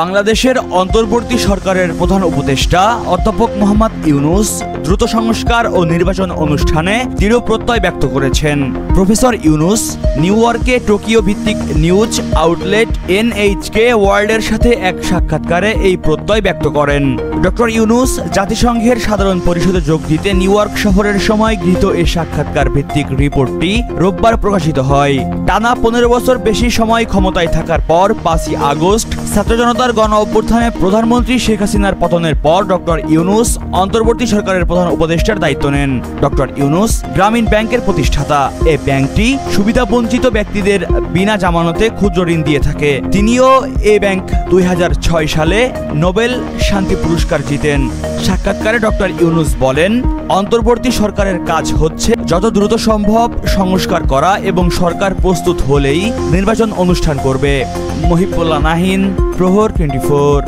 বাংলাদেশের অন্তর্বর্তী সরকারের প্রধান উপদেষ্টা অধ্যাপক মোহাম্মদ ইউনূস দ্রুত সংস্কার ও নির্বাচন অনুষ্ঠানে দৃঢ় প্রত্যয় ব্যক্ত করেছেন। প্রফেসর ইউনূস নিউ ইয়র্কে টোকিও ভিত্তিক নিউজ আউটলেট এনএইচকে ওয়ার্ল্ডের সাথে এক সাক্ষাৎকারে এই প্রত্যয় ব্যক্ত করেন। ডক্টর ইউনূস জাতিসংঘের সাধারণ পরিষদে যোগ দিতে নিউ ইয়র্ক শহরের সময় গৃহীত এই সাক্ষাৎকার ভিত্তিক রিপোর্টটি রোববার প্রকাশিত হয়। টানা 15 বছর বেশি সময় ক্ষমতায় থাকার পর 5ই আগস্ট ছাত্র জনতার গণ অভ্যুত্থানে প্রধানমন্ত্রী শেখ হাসিনার পতনের পর ডক্টর ইউনূস অন্তর্বর্তী সরকারের প্রধান উপদেষ্টার দায়িত্ব নেন। ডক্টর ইউনূস গ্রামীণ ব্যাংকের প্রতিষ্ঠাতা। এই ব্যাংকটি সুবিধাবঞ্চিত ব্যক্তিদের বিনা জামানতে ক্ষুদ্র ঋণ দিয়ে থাকে। তিনিও এই ব্যাংক 2006 সালে নোবেল শান্তি পুরস্কার জিতেন। সাক্ষাৎকারে ডক্টর ইউনূস বলেন, অন্তর্বর্তী সরকারের কাজ হচ্ছে যত দ্রুত সম্ভব সংস্কার করা এবং সরকার প্রস্তুত হলেই নির্বাচন অনুষ্ঠান করবে। মহিবুল্লাহ নাহিন, প্রহর 24।